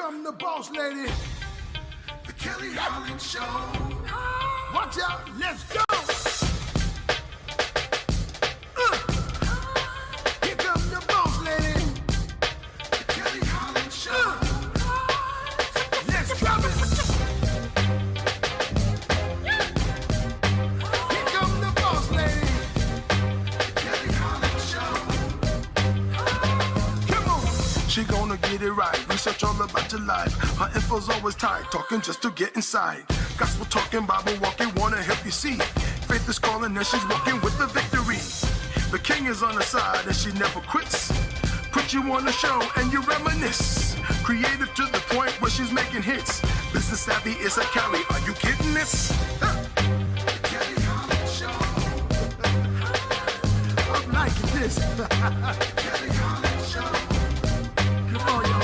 come the boss lady, the Kelly Holland Show. Watch out, let's go. Here come the boss lady, the Kelly Holland Show. Let's drop it. Here come the boss lady, the Kelly Holland Show. Come on. She gonna get it right. Research all about your life. Her info's always tight. Talking just to get inside. Gospel talking, Bible walking, wanna help you see. Faith is calling and she's walking with the victory. The king is on her side and she never quits. Put you on the show and you reminisce. Creative to the point where she's making hits. Business savvy is a Kelly. Are you kidding this? Kelly Holland Show. I'm liking this. Kelly Holland Show. Come on, y'all.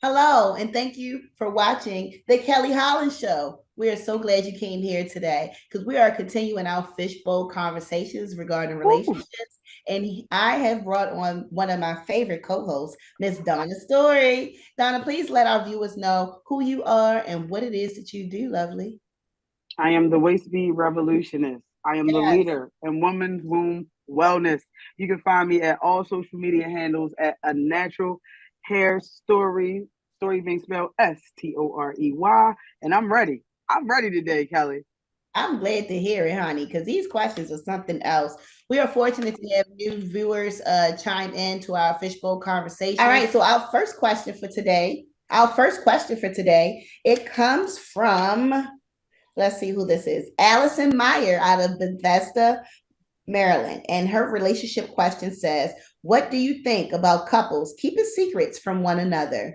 Hello, and thank you for watching The Kelly Holland Show. We are so glad you came here today because we are continuing our fishbowl conversations regarding relationships. And I have brought on one of my favorite co-hosts, Miss Donna Story. Donna, please let our viewers know who you are and what it is that you do, lovely. I am the Waist Bee Revolutionist. I am the leader in women's womb wellness. You can find me at all social media handles at A Natural Hair Story being spelled S-T-O-R-E-Y. And I'm ready. I'm ready today, Kelly. I'm glad to hear it, honey, because these questions are something else. We are fortunate to have new viewers chime in to our fishbowl conversation. All right, so our first question for today, it comes from, let's see who this is, Allison Meyer out of Bethesda, Maryland. And her relationship question says, what do you think about couples keeping secrets from one another?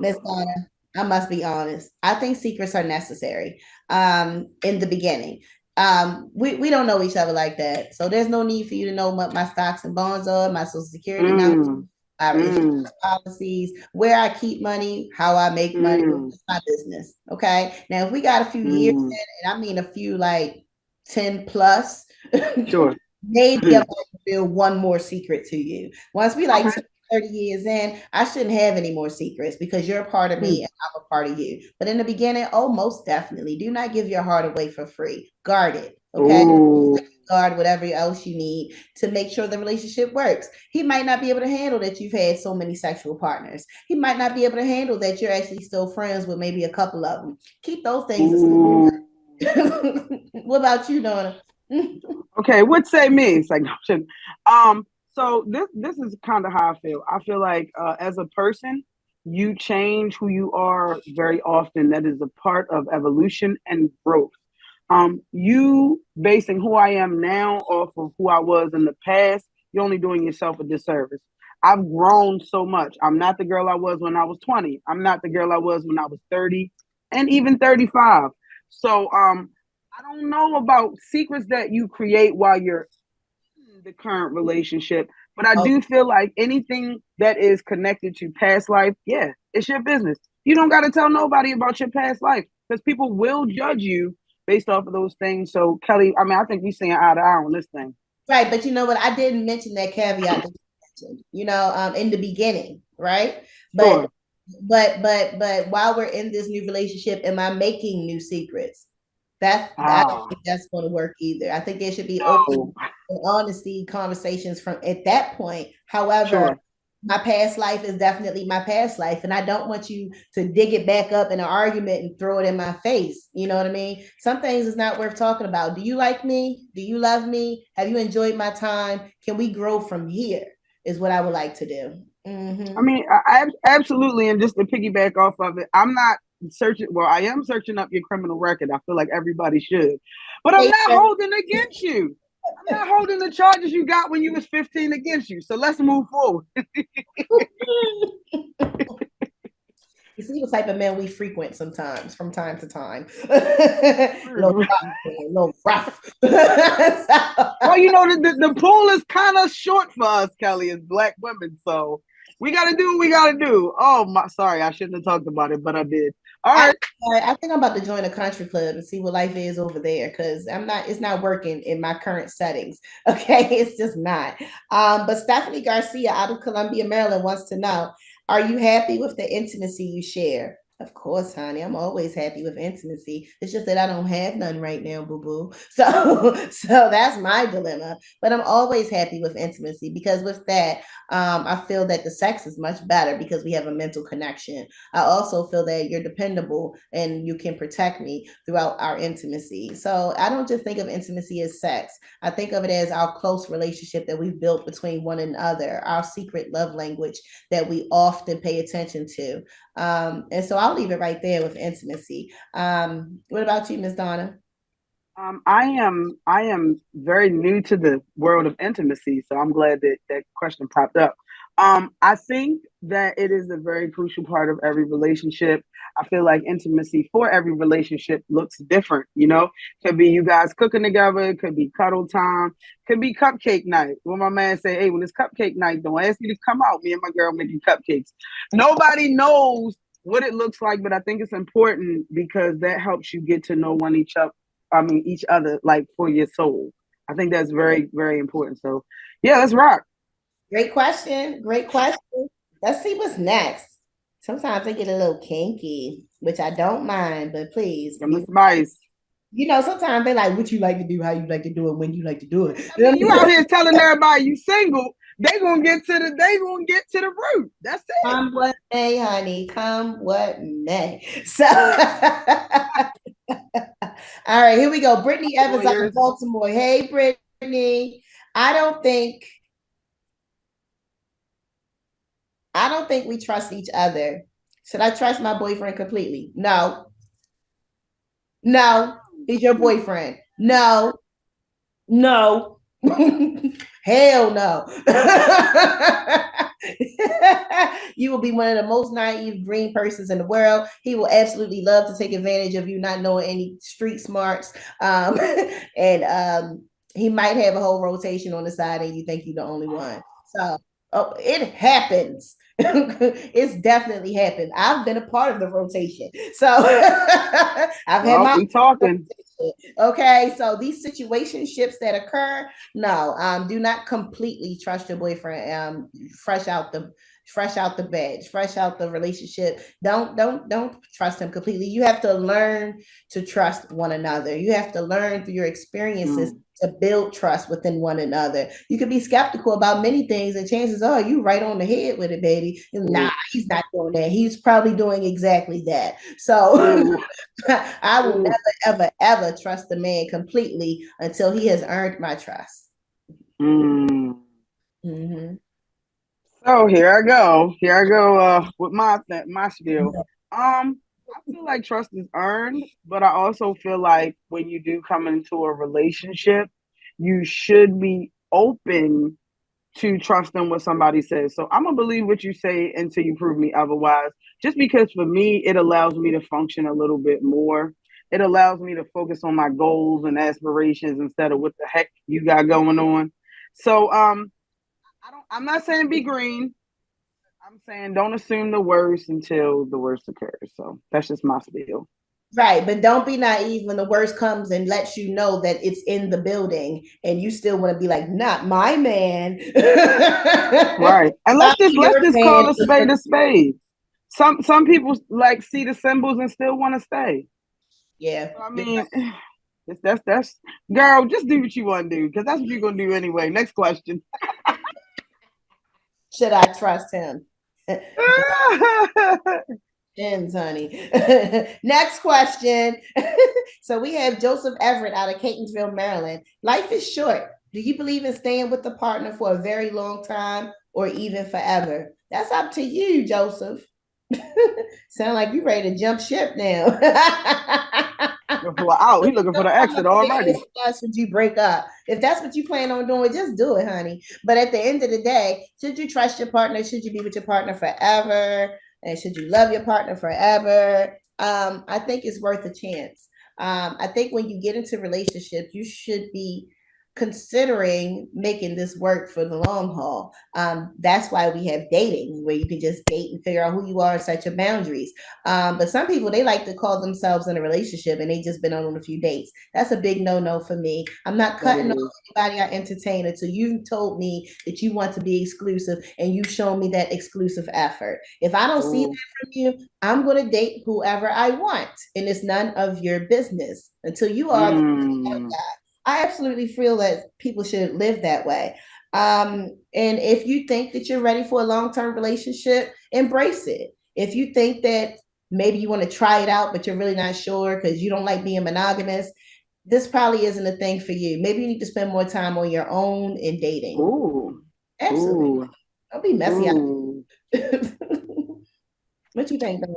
Miss Donna, I must be honest. I think secrets are necessary in the beginning. We don't know each other like that. So there's no need for you to know what my stocks and bonds are, my social security numbers, my relationship policies, where I keep money, how I make money. It's my business. Okay. Now, if we got a few years in, and I mean a few like 10 plus, sure. Maybe I might reveal one more secret to you. Once we like 30 years in, I shouldn't have any more secrets because you're a part of me and I'm a part of you. But in the beginning, most definitely. Do not give your heart away for free. Guard it. Okay. Guard whatever else you need to make sure the relationship works. He might not be able to handle that you've had so many sexual partners. He might not be able to handle that you're actually still friends with maybe a couple of them. Keep those things. What about you, Donna? Okay, what say me? It's like, so this is kind of how I feel. I feel like as a person, you change who you are very often. That is a part of evolution and growth. You basing who I am now off of who I was in the past, you're only doing yourself a disservice. I've grown so much. I'm not the girl I was when I was 20. I'm not the girl I was when I was 30 and even 35. So I don't know about secrets that you create while you're in the current relationship, but I do feel like anything that is connected to past life, yeah, it's your business. You don't got to tell nobody about your past life because people will judge you based off of those things. So, Kelly, I mean, I think we're seeing eye to eye on this thing. Right, but you know what? I didn't mention that caveat that you mentioned, in the beginning, right? But while we're in this new relationship, am I making new secrets? I don't think that's going to work either. I think there should be open and honesty conversations from at that point. However, my past life is definitely my past life, and I don't want you to dig it back up in an argument and throw it in my face. You know what I mean? Some things is not worth talking about. Do you like me? Do you love me? Have you enjoyed my time? Can we grow from here? Is what I would like to do. I mean, I absolutely, and just to piggyback off of it, I'm not searching. Well, I am searching up your criminal record. I feel like everybody should, but I'm not holding against you. I'm not holding the charges you got when you was 15 against you. So let's move forward. You see what type of men we frequent sometimes, from time to time. A little rough. Well, you know, the pool is kind of short for us, Kelly, as Black women. So we got to do what we got to do. Oh, sorry, I shouldn't have talked about it, but I did. All right. I think I'm about to join a country club and see what life is over there because it's not working in my current settings. Okay, it's just not. But Stephanie Garcia out of Columbia, Maryland wants to know, are you happy with the intimacy you share? Of course, honey. I'm always happy with intimacy. It's just that I don't have none right now, boo boo. So that's my dilemma. But I'm always happy with intimacy because with that, I feel that the sex is much better because we have a mental connection. I also feel that you're dependable and you can protect me throughout our intimacy. So I don't just think of intimacy as sex. I think of it as our close relationship that we've built between one another, our secret love language that we often pay attention to. And so I'll leave it right there with intimacy. What about you, Miss Donna? I am very new to the world of intimacy, so I'm glad that that question popped up. I think that it is a very crucial part of every relationship. I feel like intimacy for every relationship looks different. Could be you guys cooking together, it could be cuddle time, could be cupcake night. When my man say, "Hey, when it's cupcake night, don't ask me to come out. Me and my girl making cupcakes." Nobody knows what it looks like, but I think it's important because that helps you get to know one each other. I mean, each other, like for your soul. I think that's very, very important. So, yeah, let's rock. Great question. Great question. Let's see what's next. Sometimes I get a little kinky, which I don't mind, but please, From the spice. sometimes they like what you like to do, how you like to do it, when you like to do it. I mean, you out here telling everybody you single. They gonna get to the root. That's it. Come what may, honey. Come what may. So, all right, here we go. Brittany Evans out of Lawyers. Baltimore. Hey, Brittany. I don't think I don't think we trust each other. Should I trust my boyfriend completely? No. No. He's your boyfriend. No. No. Hell no. You will be one of the most naive green persons in the world. He will absolutely love to take advantage of you not knowing any street smarts. And he might have a whole rotation on the side and you think you're the only one. So it happens. It's definitely happened. I've been a part of the rotation. So I've had Well, my we talking. okay, so these situationships that occur, no, do not completely trust your boyfriend. Fresh out the bed, fresh out the relationship. Don't trust him completely. You have to learn to trust one another. You have to learn through your experiences to build trust within one another. You could be skeptical about many things, and chances are you right on the head with it, baby. Nah, he's not doing that. He's probably doing exactly that. So I will never, ever, ever trust a man completely until he has earned my trust. Mm-hmm. So here I go. Here I go with my spiel. I feel like trust is earned, but I also feel like when you do come into a relationship, you should be open to trusting what somebody says. So I'm gonna believe what you say until you prove me otherwise. Just because for me, it allows me to function a little bit more. It allows me to focus on my goals and aspirations instead of what the heck you got going on. So I'm not saying be green. I'm saying don't assume the worst until the worst occurs. So that's just my spiel. Right, but don't be naive when the worst comes and lets you know that it's in the building, and you still want to be like, "Not my man." Right, and let's Not just let's your just man. call a spade a spade. Some people like see the symbols and still want to stay. Yeah, I mean, that's girl. Just do what you want to do because that's what you're gonna do anyway. Next question. should I trust him? Depends, honey. Next question. So we have Joseph Everett out of Catonsville, Maryland. Life is short. Do you believe in staying with the partner for a very long time or even forever? That's up to you, Joseph. Sound like you ready to jump ship now. Out. He looking for the exit already. Should you break up? If that's what you plan on doing, just do it, honey. But at the end of the day, should you trust your partner? Should you be with your partner forever? And should you love your partner forever? I think it's worth a chance. I think when you get into relationships, you should be considering making this work for the long haul. That's why we have dating, where you can just date and figure out who you are and set your boundaries. But some people, they like to call themselves in a relationship and they just been on a few dates. That's a big no-no for me. I'm not cutting off anybody I entertain until you told me that you want to be exclusive and you show me that exclusive effort. If I don't see that from you, I'm going to date whoever I want, and it's none of your business until you are the guy. I absolutely feel that people should live that way. And if you think that you're ready for a long-term relationship, embrace it. If you think that maybe you want to try it out, but you're really not sure because you don't like being monogamous, this probably isn't a thing for you. Maybe you need to spend more time on your own in dating. Ooh. Absolutely. Ooh. Don't be messy. Ooh. What you think, Donna?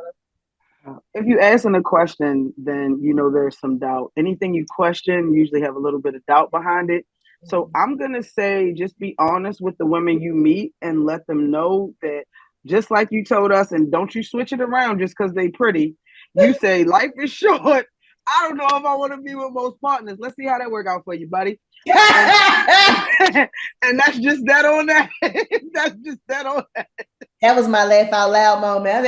If you asking a question, then you know there's some doubt. Anything you question usually have a little bit of doubt behind it. So I'm gonna say, just be honest with the women you meet and let them know that, just like you told us, and don't you switch it around just because they pretty. You say life is short. I don't know if I want to be with most partners. Let's see how that work out for you, buddy. And that's just that on that. That's just that on that. That was my laugh out loud moment.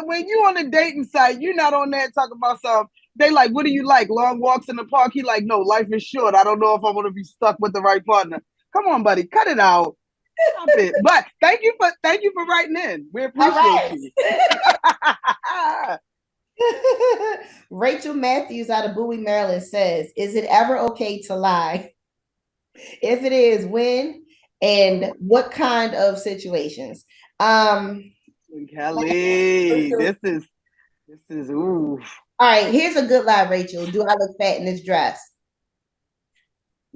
When you on a dating site, you're not on there talking about something. They like, what do you like? Long walks in the park? He like, no, life is short. I don't know if I want to be stuck with the right partner. Come on, buddy, cut it out. Stop it. But thank you for writing in. We appreciate you. Rachel Matthews out of Bowie, Maryland says, is it ever okay to lie? If it is, when and what kind of situations? Kelly, this is ooh. All right, here's a good lie, Rachel. Do I look fat in this dress?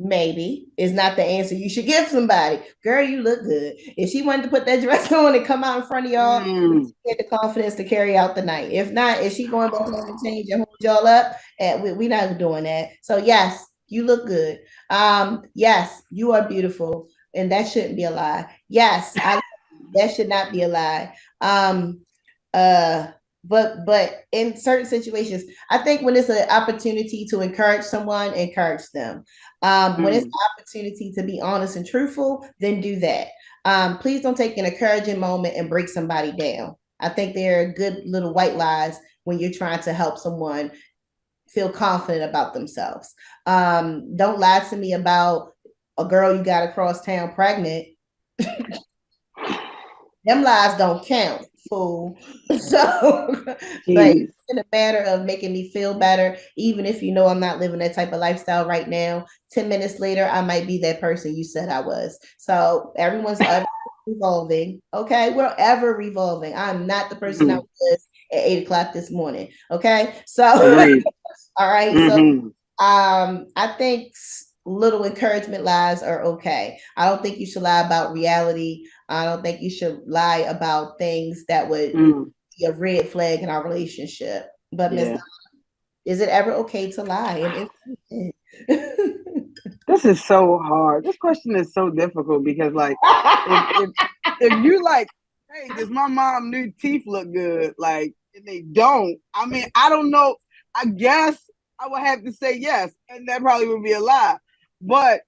Maybe is not the answer you should give somebody. Girl, you look good. If she wanted to put that dress on and come out in front of y'all, she had the confidence to carry out the night. If not, if she going back home and change and hold y'all up, we're not doing that. So yes, you look good. Yes, you are beautiful, and that shouldn't be a lie. Yes, that should not be a lie. But in certain situations, I think when it's an opportunity to encourage someone, encourage them. When it's an opportunity to be honest and truthful, then do that. Please don't take an encouraging moment and break somebody down. I think they're good little white lies when you're trying to help someone feel confident about themselves. Don't lie to me about a girl you got across town pregnant. Them lies don't count, fool. So, but it's in a matter of making me feel better, even if you know I'm not living that type of lifestyle right now. 10 minutes later, I might be that person you said I was. So everyone's ever revolving. Okay, we're ever revolving. I'm not the person I was at 8:00 this morning. Okay, so all right. So I think little encouragement lies are okay. I don't think you should lie about reality. I don't think you should lie about things that would be a red flag in our relationship. But Ms. Is it ever okay to lie? This is so hard. This question is so difficult because, like, if you like, hey, does my mom new teeth look good? Like, and they don't. I mean, I don't know. I guess I would have to say yes, and that probably would be a lie. But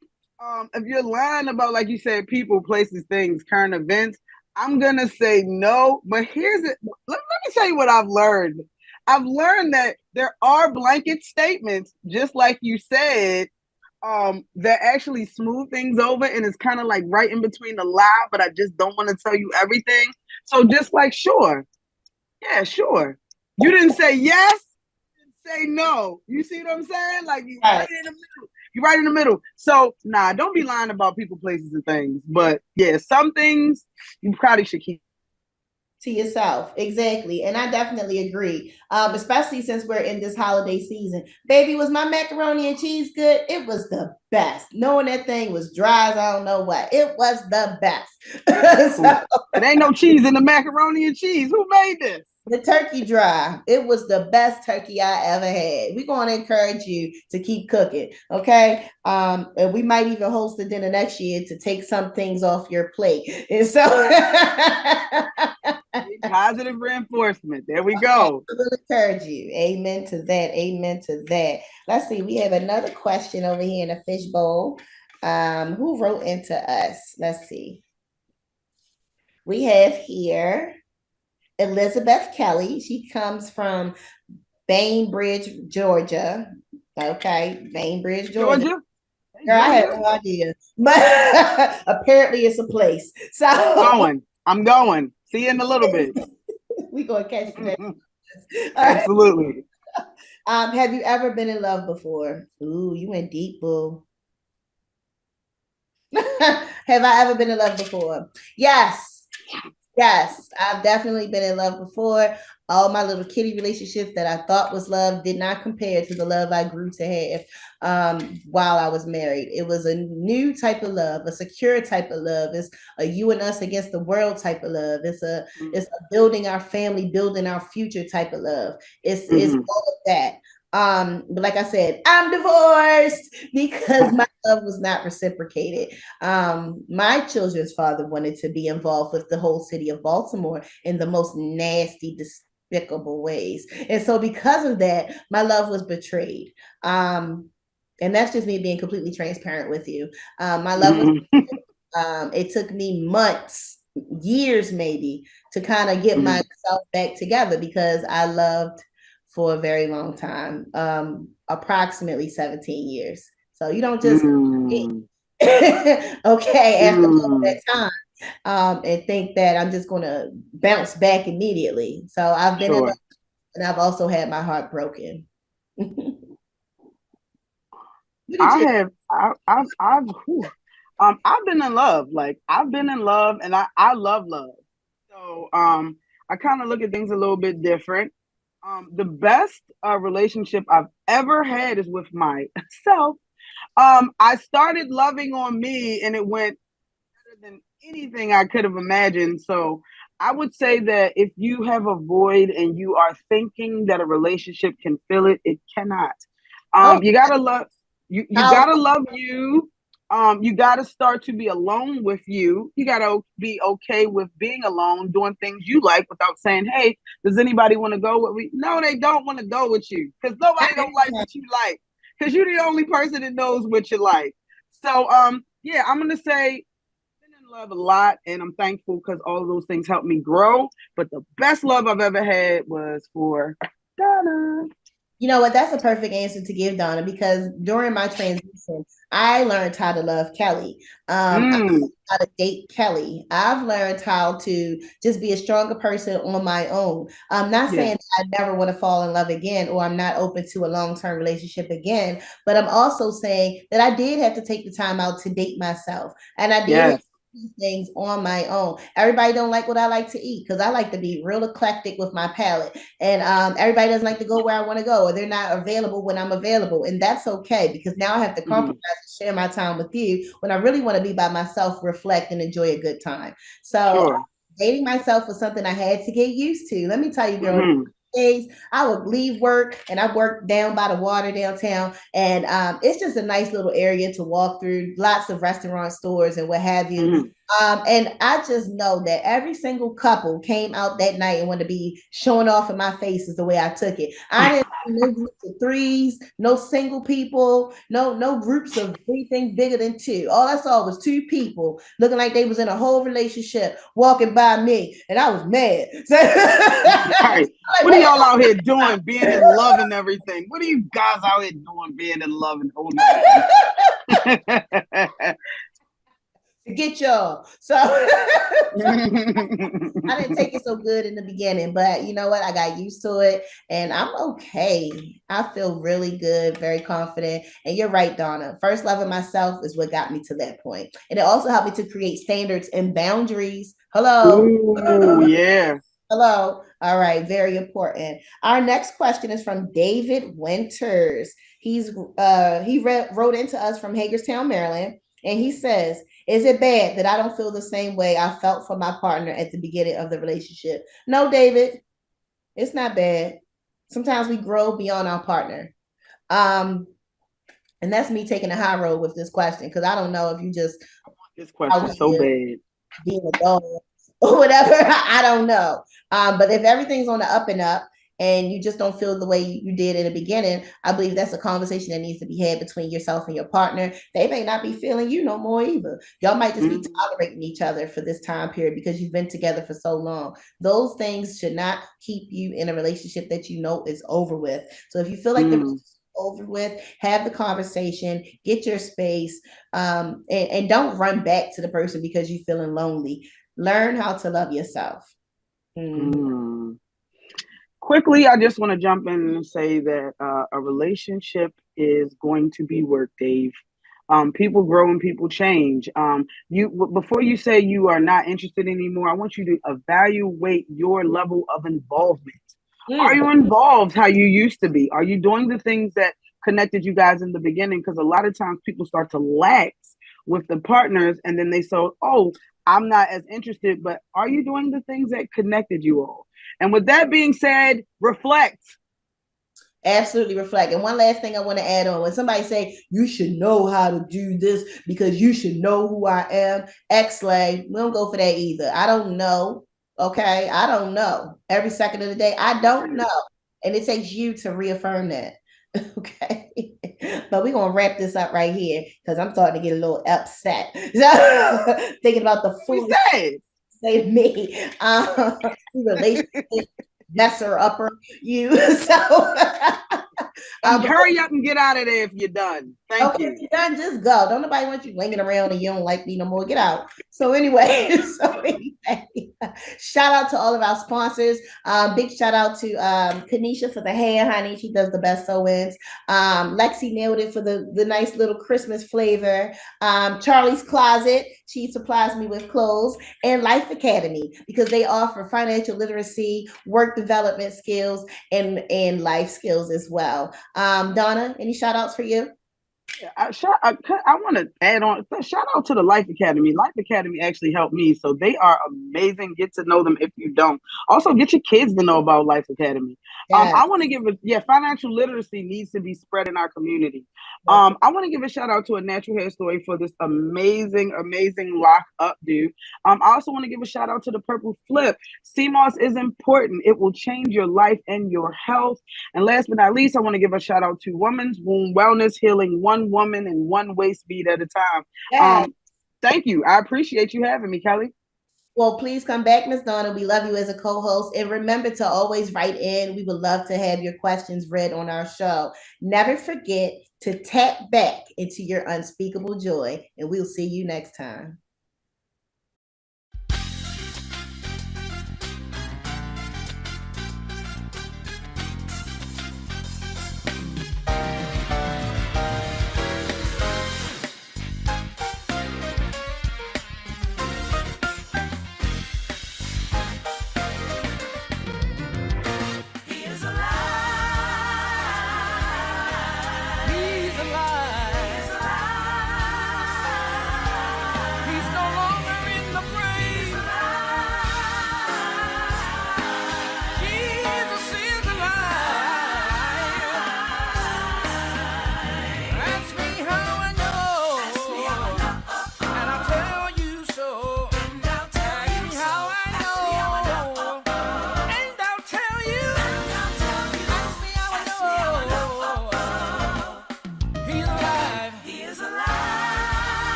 if you're lying about, like you said, people, places, things, current events, I'm gonna say no. But here's it. Let me tell you what I've learned. I've learned that there are blanket statements, just like you said, that actually smooth things over, and it's kind of like right in between the lie, but I just don't want to tell you everything. So just like, sure. Yeah, sure. You didn't say yes, you didn't say no. You see what I'm saying? Like, you're right in the middle. You're right in the middle. So, nah, don't be lying about people, places, and things. But yeah, some things you probably should keep to yourself. Exactly. And I definitely agree. Especially since we're in this holiday season. Baby, was my macaroni and cheese good? It was the best. Knowing that thing was dry as I don't know what. It was the best. So, it ain't no cheese in the macaroni and cheese. Who made this? The turkey drive. It was the best turkey I ever had. We're going to encourage you to keep cooking. Okay. And we might even host a dinner next year to take some things off your plate. And so Positive reinforcement. There we go. I will encourage you. Amen to that. Amen to that. Let's see. We have another question over here in the fishbowl. Who wrote into us? Let's see. We have here Elizabeth Kelly. She comes from Bainbridge, Georgia. Okay, Bainbridge, Georgia. Georgia? Girl, I had no idea, but apparently it's a place. So I'm going. See you in a little bit. We gonna catch you next. Absolutely. Have you ever been in love before? Ooh, you went deep, boo. Have I ever been in love before? Yes. Yes, I've definitely been in love before. All my little kitty relationships that I thought was love did not compare to the love I grew to have while I was married. It was a new type of love, a secure type of love. It's a you and us against the world type of love. It's a building our family, building our future type of love. It's all of that. But like I said, I'm divorced because my love was not reciprocated. My children's father wanted to be involved with the whole city of Baltimore in the most nasty, despicable ways. And so because of that, my love was betrayed. And that's just me being completely transparent with you. My love was it took me months, years maybe, to kind of get myself back together because I loved for a very long time, approximately 17 years. So you don't just okay after all that time and think that I'm just going to bounce back immediately. So I've been in love, and I've also had my heart broken. I've been in love. Like I've been in love, and I love love. So I kind of look at things a little bit different. The best relationship I've ever had is with myself. I started loving on me, and it went better than anything I could have imagined. So I would say that if you have a void and you are thinking that a relationship can fill it, it cannot. You gotta love you. You gotta love you. You gotta start to be alone with you. You gotta be okay with being alone, doing things you like without saying, "Hey, does anybody want to go with me?" No, they don't want to go with you because nobody don't like what you like. Because you're the only person that knows what you like. So, yeah, I'm gonna say I've been in love a lot, and I'm thankful because all of those things helped me grow. But the best love I've ever had was for Donna. You know what? That's a perfect answer to give, Donna, because during my transition, I learned how to love Kelly. I learned how to date Kelly. I've learned how to just be a stronger person on my own. I'm not saying I never want to fall in love again or I'm not open to a long-term relationship again, but I'm also saying that I did have to take the time out to date myself. And I did these things on my own. Everybody don't like what I like to eat because I like to be real eclectic with my palate. And everybody doesn't like to go where I want to go, or they're not available when I'm available. And that's okay because now I have to compromise and share my time with you when I really want to be by myself, reflect, and enjoy a good time. So dating myself was something I had to get used to. Let me tell you, girl. Days I would leave work and I worked down by the water downtown, and it's just a nice little area to walk through, lots of restaurant stores and what have you. And I just know that every single couple came out that night and wanted to be showing off in my face is the way I took it. I didn't see no groups of threes, no single people, no groups of anything bigger than two. All I saw was two people looking like they was in a whole relationship walking by me, and I was mad. What are y'all out here doing, being in love and everything? What are you guys out here doing, being in love and holding to get y'all. So I didn't take it so good in the beginning, but you know what? I got used to it and I'm okay. I feel really good, very confident. And you're right, Donna. First loving myself is what got me to that point. And it also helped me to create standards and boundaries. Hello. Ooh, yeah. Hello. All right. Very important. Our next question is from David Winters. He wrote into us from Hagerstown, Maryland. And he says, is it bad that I don't feel the same way I felt for my partner at the beginning of the relationship? No, David. It's not bad. Sometimes we grow beyond our partner. And that's me taking the high road with this question, because I don't know if you just This question so bad. being a dog or whatever. I don't know. But if everything's on the up and up and you just don't feel the way you did in the beginning, I believe that's a conversation that needs to be had between yourself and your partner. They may not be feeling you no more either. Y'all might just be tolerating each other for this time period because you've been together for so long. Those things should not keep you in a relationship that you know is over with. So if you feel like the relationship over with, have the conversation, get your space, and don't run back to the person because you're feeling lonely. Learn how to love yourself. Quickly, I just want to jump in and say that a relationship is going to be work, Dave. People grow and people change. Before you say you are not interested anymore, I want you to evaluate your level of involvement. Are you involved how you used to be? Are you doing the things that connected you guys in the beginning? Because a lot of times people start to lax with the partners and then they say, oh, I'm not as interested, but are you doing the things that connected you all? And with that being said, reflect. Absolutely reflect. And one last thing I want to add on, when somebody say you should know how to do this because you should know who I am, X-Lay, we don't go for that either. I don't know. Okay. I don't know. Every second of the day, I don't know. And it takes you to reaffirm that. Okay. But we're gonna wrap this up right here because I'm starting to get a little upset. So, thinking about the food say to me. Relationship messer upper you. So hurry up and get out of there if you're done. Thank you. If you're done, just go. Don't nobody want you hanging around and you don't like me no more. Get out. So anyway, shout out to all of our sponsors. Big shout out to Kanisha for the hair, honey. She does the best sew-ins. Lexi nailed it for the nice little Christmas flavor. Charlie's Closet. She supplies me with clothes, and Life Academy, because they offer financial literacy, work development skills, and life skills as well. Donna, any shout outs for you? I want to add on. Shout out to the Life Academy. Life Academy actually helped me, so they are amazing. Get to know them if you don't. Also, get your kids to know about Life Academy. Yes. I want to give financial literacy needs to be spread in our community. I want to give a shout out to A Natural Hair Story for this amazing lock up dude. I also want to give a shout out to the Purple Flip. CMOS is important. It will change your life and your health. And last but not least, I want to give a shout out to Women's Womb Wellness Healing, one woman and one waist bead at a time. Yes. Thank you. I appreciate you having me, Kelly. Well, please come back, Ms. Donna. We love you as a co-host. And remember to always write in. We would love to have your questions read on our show. Never forget to tap back into your unspeakable joy. And we'll see you next time.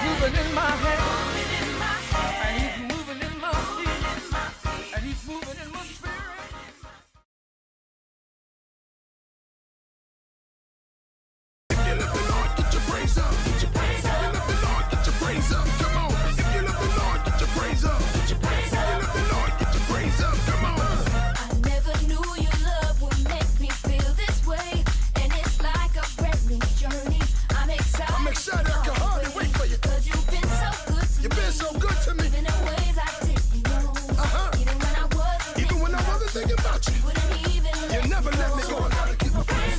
He's moving in my head, and he's moving in my feet, and he's moving in my spirit. If you love the Lord, get your praise up. Get your praise up. If you love the Lord, get your praise up. Come on. If you love the Lord, get your praise up. Get your praise up. If you love the Lord, get your praise up. Come on. I never knew your love would make me feel this way, and it's like a brand new journey. I'm excited. I'm excited. I can hardly wait for you. 'Cause you've been so good to me. You've been so good to me. Even in ways I didn't know. Even when I wasn't thinking about you. Wouldn't even You never let me go. I gotta keep a praise.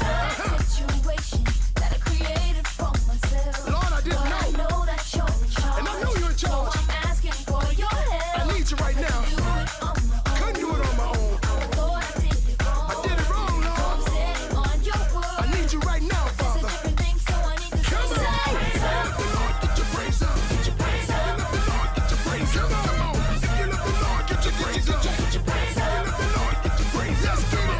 situation that I created for myself. Lord, I didn't But I know. know that you're in charge. And I know you're in charge. So I'm asking for your help. I need you right now. Do it on my own. Couldn't do it on my own. Lord, I did it wrong. I did it wrong, I'm Lord. standing on your word. I need you right now, It's a Father. different thing, so I need to Come say, on. If you love the Lord, get your praise up. Get your praise up. If you love the Lord, get your praise up. Come on. If you love the Lord, get your praise up. Get your praise up. If you love the Lord, get your praise up. Come on.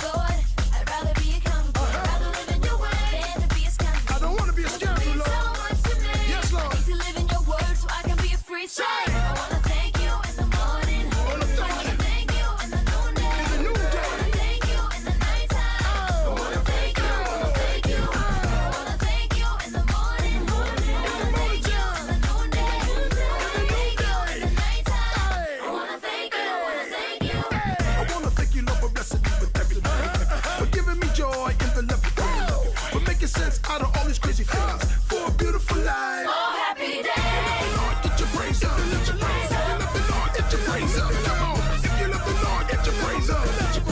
Lord, I'd rather be accountable. I'd rather live in your way than to be a scoundrel. I don't want to be a scoundrel, Means so Lord. much to me. Yes, Lord. I need to live in your word so I can be a free soul. Say. I wanna thank you in the morning. I wanna thank I wanna thank you in the noonday. In the noonday. I wanna thank you in the nighttime. I wanna thank you. I wanna thank you. I wanna thank you in the morning. I wanna thank you in the noonday. I wanna thank you in the nighttime. I wanna thank you. I wanna thank you. I wanna thank you, Lord, for blessing me with everything, for giving me joy in the love for making sense out of all these crazy things, for a beautiful life. Oh, happy day. Lord, get your praise up. If you love the Lord, get your praise up. Come on. If you love the Lord, get your praise up. If you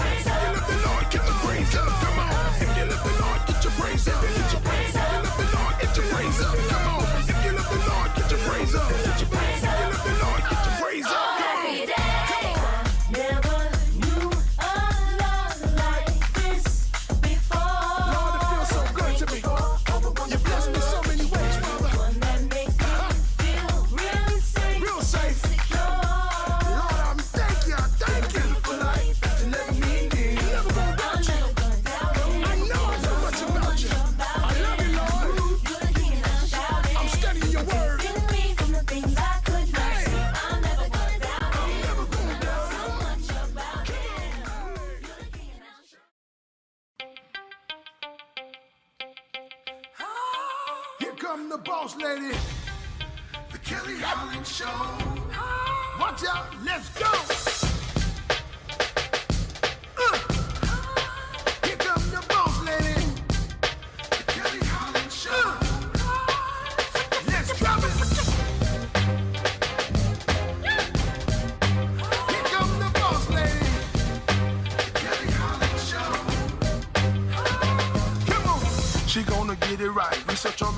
love the Lord, get your praise up. Come on. If you love the Lord, get your praise up. Get your praise up. If you love the Lord, get your praise up. Come on. If you love the Lord, get your praise up. Get your praise up. If you love the Lord, get your praise up. Come on. Happy day. Never knew a love like this before. Lord, it feels so good to me. You bless me so many ways, Father. One that makes me feel real safe. Real safe. Secure. Lord, I'm thank you for life that you let me live. Never gonna doubt you. Never gonna doubt it. I know so much about you. I love you, Lord. You're the king and I'm shouting. I'm studying your word. Keeping me from the things I could not Hey. see. I'm never gonna doubt it. Never gonna doubt So much about it. You're the king and I'm shouting. Here come the boss lady, the Kelly Holland Show. Watch out, let's go. Here come the boss lady, the Kelly Holland Show. Let's drop it. Here come the boss lady, the Kelly Holland Show. Come on, she gonna get it right. Research all